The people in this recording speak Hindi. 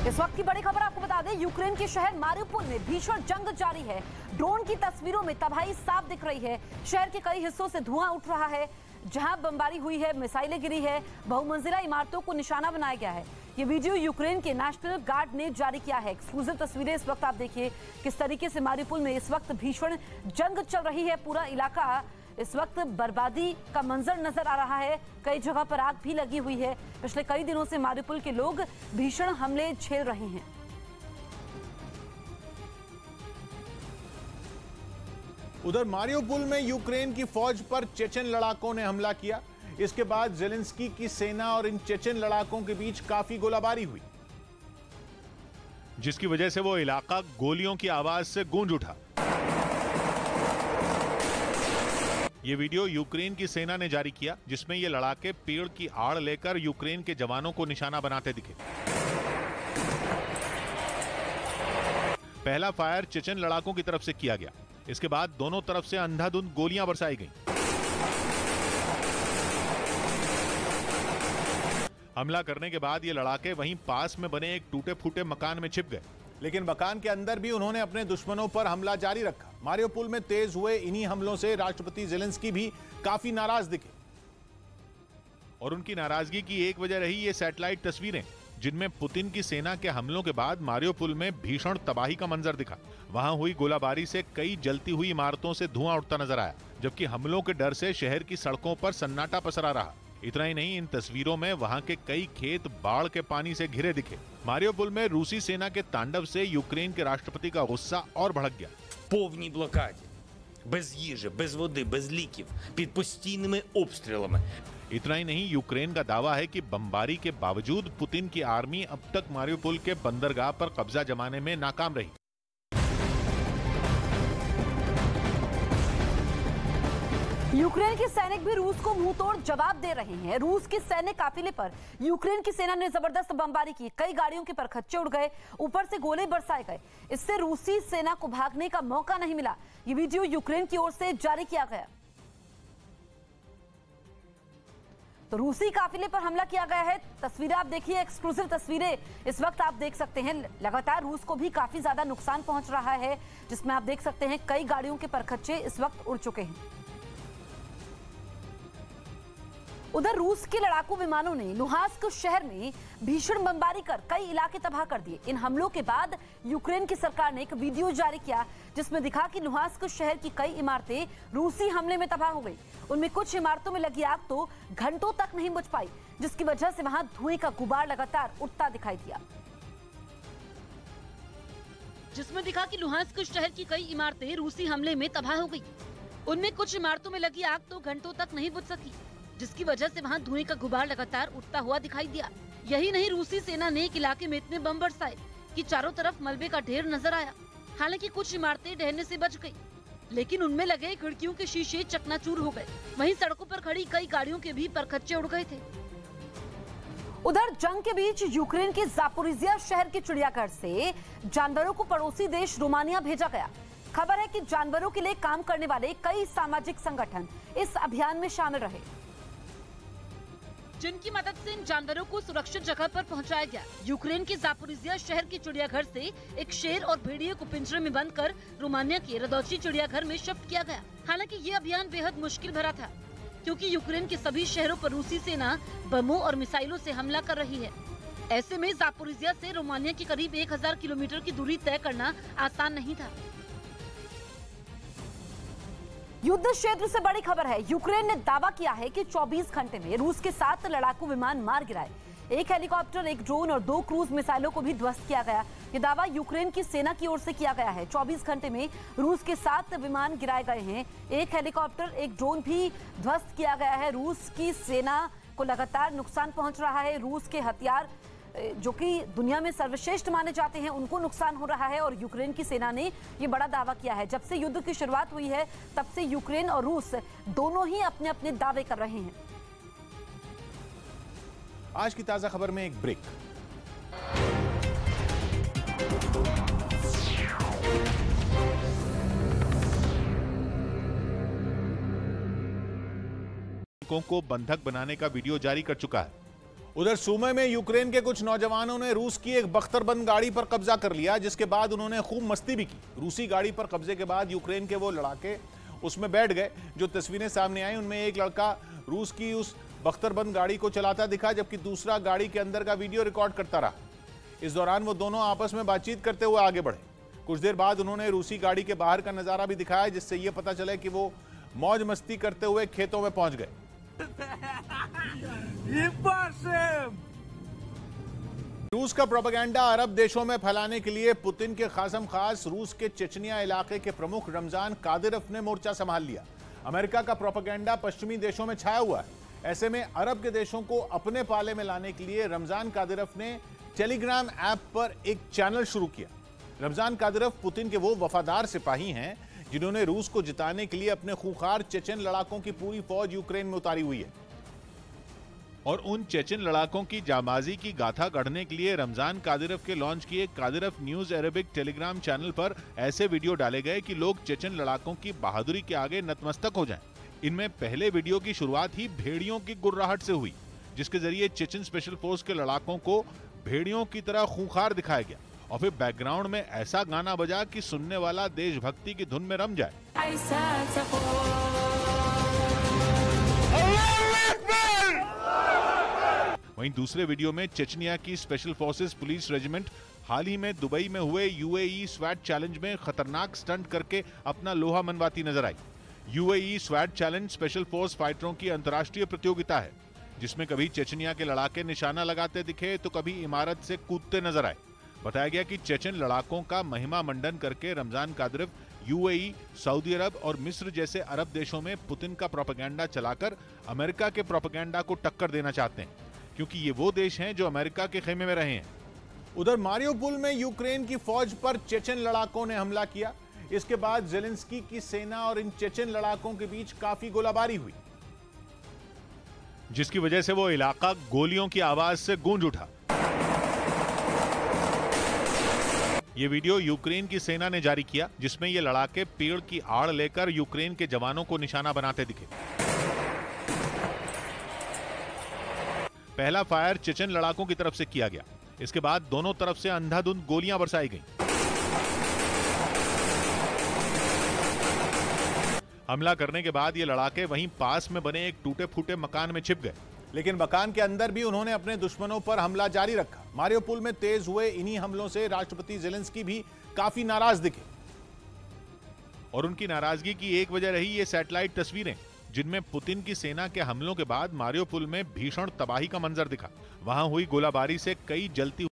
इस वक्त की बड़ी खबर आपको बता दें, यूक्रेन के शहर मारिउपोल में भीषण जंग जारी है। ड्रोन की तस्वीरों में तबाही साफ दिख रही है। शहर के कई हिस्सों से धुआं उठ रहा है। जहां बमबारी हुई है, मिसाइलें गिरी है, बहुमंजिला इमारतों को निशाना बनाया गया है। ये वीडियो यूक्रेन के नेशनल गार्ड ने जारी किया है। एक्सक्लूसिव तस्वीरें इस वक्त आप देखिए किस तरीके से मारिउपोल में इस वक्त भीषण जंग चल रही है। पूरा इलाका इस वक्त बर्बादी का मंजर नजर आ रहा है। कई जगह पर आग भी लगी हुई है। पिछले कई दिनों से मारिउपोल के लोग भीषण हमले झेल रहे हैं। उधर मारिउपोल में यूक्रेन की फौज पर चेचन लड़ाकों ने हमला किया। इसके बाद ज़ेलेंस्की की सेना और इन चेचन लड़ाकों के बीच काफी गोलाबारी हुई, जिसकी वजह से वो इलाका गोलियों की आवाज से गूंज उठा। ये वीडियो यूक्रेन की सेना ने जारी किया, जिसमें ये लड़ाके पेड़ की आड़ लेकर यूक्रेन के जवानों को निशाना बनाते दिखे। पहला फायर चेचन लड़ाकों की तरफ से किया गया। इसके बाद दोनों तरफ से अंधाधुंध गोलियां बरसाई गईं। हमला करने के बाद ये लड़ाके वहीं पास में बने एक टूटे फूटे मकान में छिप गए, लेकिन मकान के अंदर भी उन्होंने अपने दुश्मनों पर हमला जारी रखा। मारिउपोल में तेज हुए इन्हीं हमलों से राष्ट्रपति ज़ेलेंस्की भी काफी नाराज दिखे, और उनकी नाराजगी की एक वजह रही ये सैटेलाइट तस्वीरें, जिनमें पुतिन की सेना के हमलों के बाद मारिउपोल में भीषण तबाही का मंजर दिखा। वहां हुई गोलाबारी से कई जलती हुई इमारतों से धुआं उठता नजर आया, जबकि हमलों के डर से शहर की सड़कों पर सन्नाटा पसरा रहा। इतना ही नहीं, इन तस्वीरों में वहां के कई खेत बाढ़ के पानी से घिरे दिखे। मारिउपोल में रूसी सेना के तांडव से यूक्रेन के राष्ट्रपति का गुस्सा और भड़क गया। повній блокаді, без їжі, без води, без ліків, під постійними обстрілами. इतना ही नहीं, यूक्रेन का दावा है कि बमबारी के बावजूद पुतिन की आर्मी अब तक मारिउपोल के बंदरगाह पर कब्जा जमाने में नाकाम रही। यूक्रेन के सैनिक भी रूस को मुंहतोड़ जवाब दे रहे हैं। रूस के सैन्य काफिले पर यूक्रेन की सेना ने जबरदस्त बमबारी की। कई गाड़ियों के परखच्चे उड़ गए, ऊपर से गोले बरसाए गए। इससे रूसी सेना को भागने का मौका नहीं मिला। ये वीडियो यूक्रेन की ओर से जारी किया गया। तो रूसी काफिले पर हमला किया गया है। तस्वीरें आप देखिए, एक्सक्लूसिव तस्वीरें इस वक्त आप देख सकते हैं। लगातार रूस को भी काफी ज्यादा नुकसान पहुंच रहा है, जिसमें आप देख सकते हैं कई गाड़ियों के परखच्चे इस वक्त उड़ चुके हैं। उधर रूस के लड़ाकू विमानों ने लुहांस्क शहर में भीषण बमबारी कर कई इलाके तबाह कर दिए। इन हमलों के बाद यूक्रेन की सरकार ने एक वीडियो जारी किया, जिसमें दिखा कि लुहांस्क शहर की कई इमारतें रूसी हमले में तबाह हो गई। उनमें कुछ इमारतों में लगी आग तो घंटों तक नहीं बुझ पाई, जिसकी वजह से वहां धुएं का गुबार लगातार उठता दिखाई दिया। जिसमें दिखा कि लुहांस्क शहर की कई इमारतें रूसी हमले में तबाह हो गई। उनमें कुछ इमारतों में लगी आग तो घंटों तक नहीं बुझ सकी, जिसकी वजह से वहां धुएं का गुबार लगातार उठता हुआ दिखाई दिया। यही नहीं, रूसी सेना ने एक इलाके में इतने बम बरसाए कि चारों तरफ मलबे का ढेर नजर आया। हालांकि कुछ इमारतें ढहने से बच गई, लेकिन उनमें लगे खिड़कियों के शीशे चकनाचूर हो गए। वहीं सड़कों पर खड़ी कई गाड़ियों के भी परखच्चे उड़ गए थे। उधर जंग के बीच यूक्रेन के जापोरिजिया शहर के चिड़ियाघर से जानवरों को पड़ोसी देश रोमानिया भेजा गया। खबर है कि जानवरों के लिए काम करने वाले कई सामाजिक संगठन इस अभियान में शामिल रहे, जिनकी मदद से इन जानवरों को सुरक्षित जगह पर पहुंचाया गया। यूक्रेन के जापोरिजिया शहर के चिड़ियाघर से एक शेर और भेड़िए को पिंजरे में बंद कर रोमानिया के रदौची चिड़ियाघर में शिफ्ट किया गया। हालांकि ये अभियान बेहद मुश्किल भरा था, क्योंकि यूक्रेन के सभी शहरों पर रूसी सेना बमों और मिसाइलों से हमला कर रही है। ऐसे में जापोरिजिया से रोमानिया की करीब 1000 किलोमीटर की दूरी तय करना आसान नहीं था। युद्ध क्षेत्र से बड़ी खबर है। यूक्रेन ने दावा किया है कि 24 घंटे में रूस के 7 लड़ाकू विमान मार गिराए। एक हेलीकॉप्टर, एक ड्रोन और 2 क्रूज मिसाइलों को भी ध्वस्त किया गया। ये दावा यूक्रेन की सेना की ओर से किया गया है। 24 घंटे में रूस के 7 विमान गिराए गए हैं। एक हेलीकॉप्टर, एक ड्रोन भी ध्वस्त किया गया है। रूस की सेना को लगातार नुकसान पहुंच रहा है। रूस के हथियार, जो कि दुनिया में सर्वश्रेष्ठ माने जाते हैं, उनको नुकसान हो रहा है। और यूक्रेन की सेना ने ये बड़ा दावा किया है। जब से युद्ध की शुरुआत हुई है, तब से यूक्रेन और रूस दोनों ही अपने अपने दावे कर रहे हैं। आज की ताजा खबर में एक ब्रेक। को बंधक बनाने का वीडियो जारी कर चुका है उधर सुमे में यूक्रेन के कुछ नौजवानों ने रूस की एक बख्तरबंद गाड़ी पर कब्जा कर लिया, जिसके बाद उन्होंने खूब मस्ती भी की। रूसी गाड़ी पर कब्जे के बाद यूक्रेन के वो लड़ाके उसमें बैठ गए। जो तस्वीरें सामने आई उनमें एक लड़का रूस की उस बख्तरबंद गाड़ी को चलाता दिखा, जबकि दूसरा गाड़ी के अंदर का वीडियो रिकॉर्ड करता रहा। इस दौरान वो दोनों आपस में बातचीत करते हुए आगे बढ़े। कुछ देर बाद उन्होंने रूसी गाड़ी के बाहर का नजारा भी दिखाया, जिससे यह पता चले कि वो मौज मस्ती करते हुए खेतों में पहुंच गए। रूस का प्रोपेगेंडा अरब देशों में फैलाने के लिए पुतिन के खासम खास रूस के चेचनिया इलाके के प्रमुख रमजान कादिरोव ने मोर्चा संभाल लिया। अमेरिका का प्रोपेगेंडा पश्चिमी देशों में छाया हुआ है। ऐसे में अरब के देशों को अपने पाले में लाने के लिए रमजान कादिरोव ने टेलीग्राम ऐप पर एक चैनल शुरू किया। रमजान कादिरोव पुतिन के वो वफादार सिपाही हैं जिन्होंने रूस को जिताने के लिए अपने खूंखार चेचन लड़ाकों की पूरी फौज यूक्रेन में उतारी हुई है। और उन चेचन लड़ाकों की जाबाजी की गाथा गढ़ने के लिए रमजान कादिरोव के लॉन्च किए Kadyrov news Arabic Telegram channel पर ऐसे वीडियो डाले गए कि लोग चेचन लड़ाकों की बहादुरी के आगे नतमस्तक हो जाएं। इनमें पहले वीडियो की शुरुआत ही भेड़ियों की गुर्राहट से हुई, जिसके जरिए चेचन स्पेशल फोर्स के लड़ाकों को भेड़ियों की तरह खूंखार दिखाया गया और फिर बैकग्राउंड में ऐसा गाना बजा कि सुनने वाला देशभक्ति की धुन में रम जाए। वहीं दूसरे वीडियो में चेचनिया की स्पेशल फोर्सेस पुलिस रेजिमेंट हाल ही में दुबई में हुए यूएई स्वैट चैलेंज में खतरनाक स्टंट करके अपना लोहा मनवाती नजर आई। यूएई स्वैट चैलेंज स्पेशल फोर्स फाइटरों की अंतर्राष्ट्रीय प्रतियोगिता है, जिसमें कभी चेचनिया के लड़ाके निशाना लगाते दिखे तो कभी इमारत से कूदते नजर आए। बताया गया कि चेचन लड़ाकों का महिमा मंडन करके रमजान कादिरोव यूएई, सऊदी अरब और मिस्र जैसे अरब देशों में पुतिन का प्रोपेगेंडा चलाकर अमेरिका के प्रोपेगेंडा को टक्कर देना चाहते हैं, क्योंकि ये वो देश हैं जो अमेरिका के खेमे में रहे हैं। उधर मारियोपुल में यूक्रेन की फौज पर चेचन लड़ाकों ने हमला किया। इसके बाद जेलेंस्की की सेना और इन चेचन लड़ाकों के बीच काफी गोलाबारी हुई, जिसकी वजह से वो इलाका गोलियों की आवाज से गूंज उठा। ये वीडियो यूक्रेन की सेना ने जारी किया, जिसमें ये लड़ाके पेड़ की आड़ लेकर यूक्रेन के जवानों को निशाना बनाते दिखे। पहला फायर चेचन लड़ाकों की तरफ से किया गया। इसके बाद दोनों तरफ से अंधाधुंध गोलियां बरसाई गईं। हमला करने के बाद ये लड़ाके वहीं पास में बने एक टूटे फूटे मकान में छिप गए, लेकिन मकान के अंदर भी उन्होंने अपने दुश्मनों पर हमला जारी रखा। मारियोपुल में तेज हुए इन्हीं हमलों से राष्ट्रपति जेलेंस्की भी काफी नाराज दिखे और उनकी नाराजगी की एक वजह रही ये सैटेलाइट तस्वीरें, जिनमें पुतिन की सेना के हमलों के बाद मारियोपुल में भीषण तबाही का मंजर दिखा। वहां हुई गोलाबारी से कई जलती